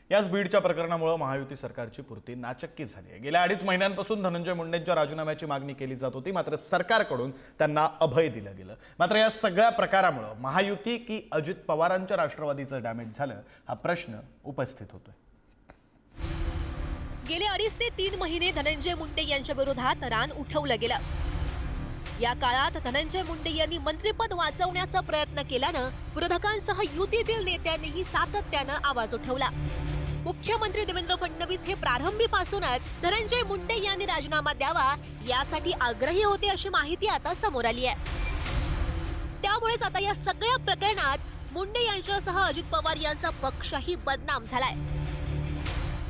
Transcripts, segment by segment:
याच बीडच्या प्रकरणामुळे महायुती सरकारची पुरती नाचक्की झाली आहे। गेल्या 2.5 महिन्यांपासून धनंजय मुंडेंच्या राजीनाम्याची मागणी केली जात होती, मात्र सरकारकडून त्यांना अभय दिलं गेलं। मात्र या सगळ्या प्रकारामुळे महायुती की अजित पवारांच्या राष्ट्रवादीचं डॅमेज झालं, हा प्रश्न उपस्थित होतोय। गेले 2.5 ते 3 महिने धनंजय मुंडे यांच्या विरोधात रान उठवलं गेलं। या काळात धनंजय मुंडे यांनी मंत्रिपद वाचवण्याचा प्रयत्न केल्यानं विरोधकांसह युतीतील नेत्यांनीही सातत्यानं आवाज उठवला। मुख्यमंत्री देवेंद्र फडणवीस हे प्रारंभीपासूनच धनंजय मुंडे यांनी राजीनामा द्यावा यासाठी आग्रही होते अशी माहिती आता समोर आली आहे। त्यामुळेच आता या सगळ्या प्रकरणात मुंडे यांच्यासह अजित पवार यांचा पक्षही बदनाम झालाय।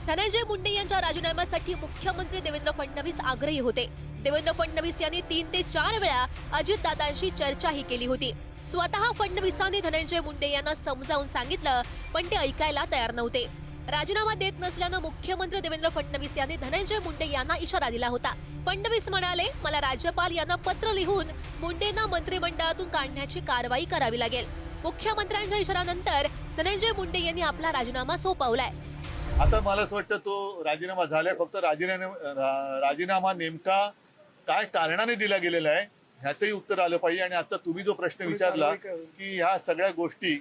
धनंजय मुंडे यांच्या राजीनाम्यासाठी मुख्यमंत्री देवेंद्र फडणवीस आग्रही होते। देवेंद्र फडणवीस यांनी 3 ते 4 वेळा अजितदादांशी चर्चाही केली होती। स्वतः फडणवीसांनी धनंजय मुंडे यांना समजावून सांगितलं, पण ते ऐकायला तयार नव्हते। राजीनामा देत नसल्यानं मुख्यमंत्री देवेंद्र फडणवीस यांनी धनंजय मुंडे यांना इशारा दिला होता। फडणवीस म्हणाले, मला राज्यपाल यांना पत्र लिहून मुंडेंना मंत्रिमंडळातून काढण्याची कारवाई करावी लागेल। मुख्यमंत्र्यांच्या इशाऱ्यानंतर धनंजय मुंडे यांनी आपला राजीनामा सोपवलाय। आता मला असं वाटतं तो राजीनामा झालाय, फक्त राजीनामा नेमका काय कारणाने दिला गेलेला आहे ह्याचंही उत्तर आलं पाहिजे। आणि आता तुम्ही जो प्रश्न विचारला की ह्या सगळ्या गोष्टी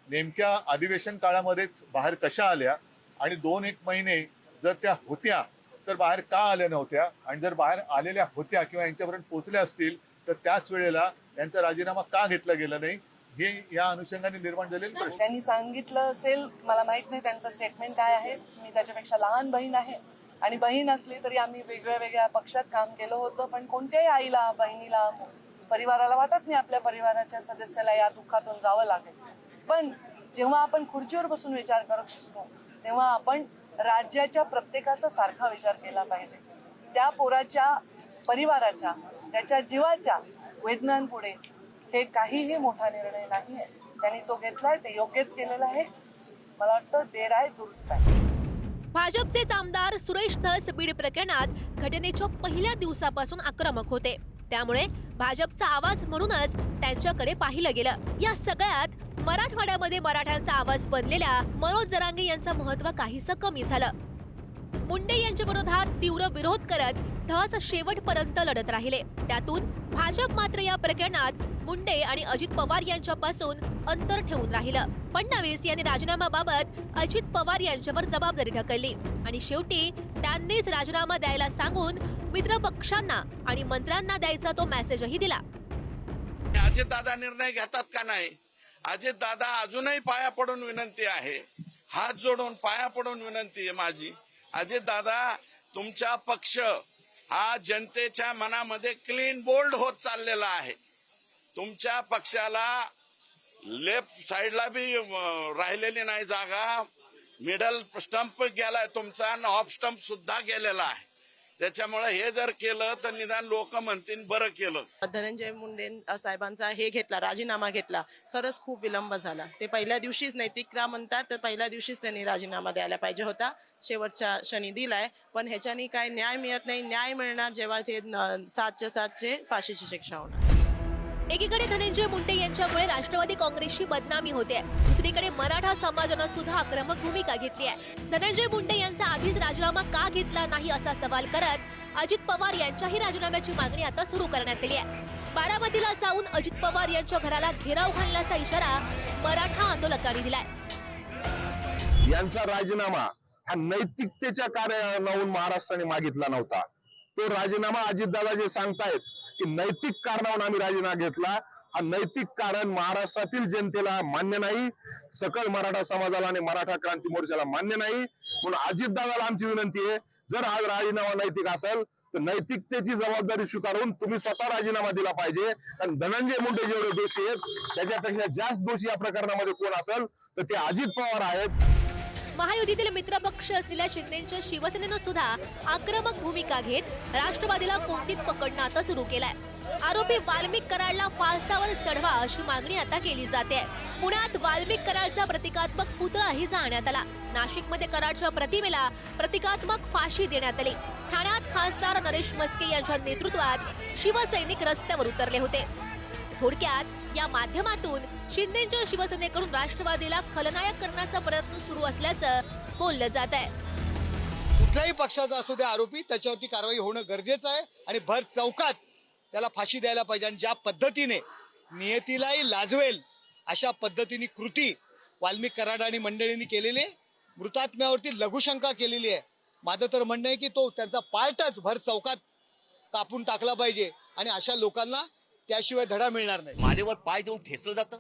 नेमक्या अधिवेशन काळामध्येच बाहेर कशा आल्या आणि 2-1 महिने जर त्या होत्या तर बाहेर का आल्या नव्हत्या, आणि जर बाहेर आलेल्या होत्या किंवा यांच्यापर्यंत पोहोचल्या असतील तर त्याच वेळेला यांचा राजीनामा का घेतला गेला नाही, हे या अनुषंगाने निर्माण झालेले प्रश्न। त्यांनी सांगितलं असेल, मला माहित नाही त्यांचं स्टेटमेंट काय आहे। मी त्याच्यापेक्षा लहान बहीण आहे आणि बहीण असली तरी आम्ही वेगळ्या पक्षात काम केलं होतं, पण कोणत्याही आईला, बहिणीला, परिवाराला वाटत नाही आपल्या परिवाराच्या सदस्याला या दुःखातून जावं लागेल। पण जेव्हा आपण खुर्चीवर बसून विचार करत असतो तेव्हा आपण राज्याच्या प्रत्येकाचा सारखा विचार केला पाहिजे। त्या पोराच्या परिवाराच्या, त्याच्या जीवाच्या वेदनांपुढे हे काहीही मोठा निर्णय नाही आहे। त्यांनी तो घेतलाय, ते योग्यच केलेलं आहे। मला वाटतं देर आहे दुरुस्त आहे। भाजपचे आमदार सुरेश धस बीड प्रकरणात घटनेच्या पहिल्या दिवसापासून आक्रमक होते, त्यामुळे भाजपचा आवाज म्हणूनच त्यांच्याकडे पाहिलं गेलं। या सगळ्यात मराठवाड्यामध्ये मराठ्यांचा आवाज बनलेल्या मनोज जरांगे यांचं महत्त्व काहीसं कमी झालं। मुंडे यांच्या विरोधात तीव्र विरोध करत धस शेवटपर्यंत लढत राहिले। त्यातून भाजप मात्र या प्रकरणात मुंडे आणि अजित पवार यांच्यापासून अंतर ठेवून राहिलं। फडणवीस यांनी राजीनाम्याबाबत अजित पवार यांच्यावर जबाबदारी ढकलली आणि शेवटी त्यांनीच राजीनामा द्यायला सांगून मित्र पक्षांना आणि मंत्र्यांना द्यायचा तो मेसेजही दिला। अजित दादा निर्णय घेतात का नाही? अजित दादा अजूनही पाया पडून विनंती आहे, हात जोडून पाया पडून विनंती आहे माझी। अजित दादा, तुमचा पक्ष हा जनतेच्या मनामध्ये क्लीन बोल्ड होत चाललेला आहे। तुमच्या पक्षाला लेफ्ट साइडला बी राहिलेली नाही जागा, मिडल स्टंप गेलाय तुमचा आणि ऑफ स्टंप सुद्धा गेलेला आहे। त्याच्यामुळे हे जर केलं तर निदान लोक म्हणतील बरं केलं। धनंजय मुंडे साहेबांचा हे घेतला, राजीनामा घेतला, खरंच खूप विलंब झाला। ते पहिल्या दिवशीच नैतिकता म्हणतात तर पहिल्या दिवशीच त्यांनी राजीनामा द्यायला पाहिजे होता, शेवटच्या क्षणी दिलाय। पण ह्याच्यानी काय न्याय मिळत नाही। न्याय मिळणार जेव्हा ते 7च्या 7 फाशीची शिक्षा होणार। एकीकडे धनंजय मुंडे यांच्यामुळे राष्ट्रवादी काँग्रेसची बदनामी होते, दुसरीकडे मराठा समाजानं सुद्धा आक्रमक भूमिका घेतली आहे। धनंजय मुंडे यांचा आधीच राजीनामा का घेतला नाही असा सवाल करत अजित पवार यांच्याही राजीनाम्याची मागणी आता सुरू करण्यात आली आहे। बारामतीला जाऊन अजित पवार यांच्या घराला घेराव घालण्याचा इशारा मराठा आंदोलकांनी दिलाय। यांचा राजीनामा हा नैतिकतेच्या कारणावरून महाराष्ट्राने मागितला नव्हता। तो राजीनामा अजितदादा जे सांगतायत की नैतिक कारणावरून आम्ही राजीनामा घेतला, हा नैतिक कारण महाराष्ट्रातील जनतेला मान्य नाही, सकल मराठा समाजाला आणि मराठा क्रांती मोर्चाला मान्य नाही। म्हणून अजितदादाला आमची विनंती आहे, जर हा राजीनामा नैतिक असेल तर नैतिकतेची जबाबदारी स्वीकारून तुम्ही स्वतः राजीनामा दिला पाहिजे। आणि धनंजय मुंडे जेवढे दोषी आहेत त्याच्यापेक्षा जास्त दोषी या प्रकरणामध्ये कोण असेल तर ते अजित पवार आहेत। महायुतीतील मित्रपक्ष असलेल्या शिंदेच्या शिवसेनेनं सुद्धा आक्रमक भूमिका घेत राष्ट्रवादीला कोंडीत पकडणं आता सुरू केलंय। आरोपी वाल्मिक कराडला फासावर चढवा अशी मागणी आता केली जाते। पुण्यात वाल्मिक कराडचा प्रतिकात्मक पुतळाही जाळण्यात आला। नाशिकमध्ये कराडच्या प्रतिमेला प्रतिकात्मक फाशी देण्यात आली। ठाण्यात खासदार नरेश मस्के यांच्या नेतृत्वात शिवसैनिक रस्त्यावर उतरले होते। थोडक्यात या माध्यमातून शिंदेच्या शिवसेनेकडून राष्ट्रवादीला खलनायक करण्याचा प्रयत्न सुरू असल्याचं बोललं जात आहे. कुठल्याही पक्षाचा असू द्या आरोपी, त्याच्यावरती कारवाई होणं गरजेचं आहे आणि भर चौकात त्याला फाशी द्यायला पाहिजे. आणि ज्या पद्धतीने नियतीलाही लाजवेल अशा पद्धतीने कृती वाल्मिक कराड आणि मंडळींनी केलेली आहे, मृतात्म्यावरती लघुशंका केलेली आहे. माझं तर म्हणणं आहे की तो त्यांचा पार्टच भर चौकात कापून टाकला पाहिजे आणि अशा लोकांना त्याशिवाय धडा मिळणार नाही. मानेवर पाय देऊन ठेचलं जातं,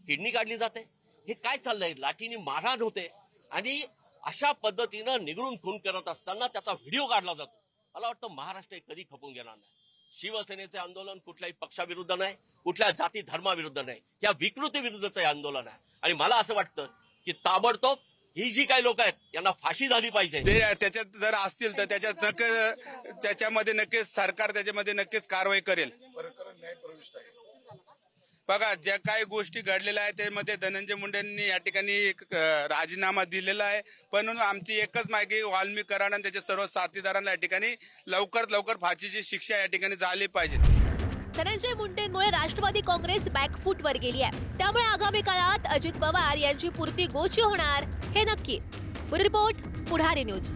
किडनी काढली जाते. हे काय चाललंय? लाठीने मारहाण होते आणि अशा पद्धतीनं निगरून खून करत असताना त्याचा व्हिडिओ काढला जातो. मला वाटतं महाराष्ट्र हे कधी खपून घेणार नाही. शिवसेनेचे आंदोलन कुठल्याही पक्षाविरुद्ध नाही, कुठल्या जाती धर्माविरुद्ध नाही, या विकृती विरुद्धचं हे आंदोलन आहे. आणि मला असं वाटतं की ताबडतोब ही जी काही लोक आहेत यांना फाशी झाली पाहिजे. ते त्याच्यात जर असतील तर त्याच्यामध्ये नक्कीच सरकार त्याच्यामध्ये नक्कीच कारवाई करेल. बघा, ज्या काही गोष्टी घडलेल्या आहेत त्यामध्ये धनंजय मुंडेंनी या ठिकाणी एक राजीनामा दिलेला आहे. पण आमची एकच मागणी, वाल्मिक कराड आणि त्याच्या सर्व साथीदारांना या ठिकाणी लवकरात लवकर फाशीची शिक्षा या ठिकाणी झाली पाहिजे. धनंजय मुंडेंमुळे राष्ट्रवादी काँग्रेस बॅकफूटवर गेली आहे. त्यामुळे आगामी काळात अजित पवार यांची पुरती गोची होणार हे नक्की. रिपोर्ट पुढारी न्यूज.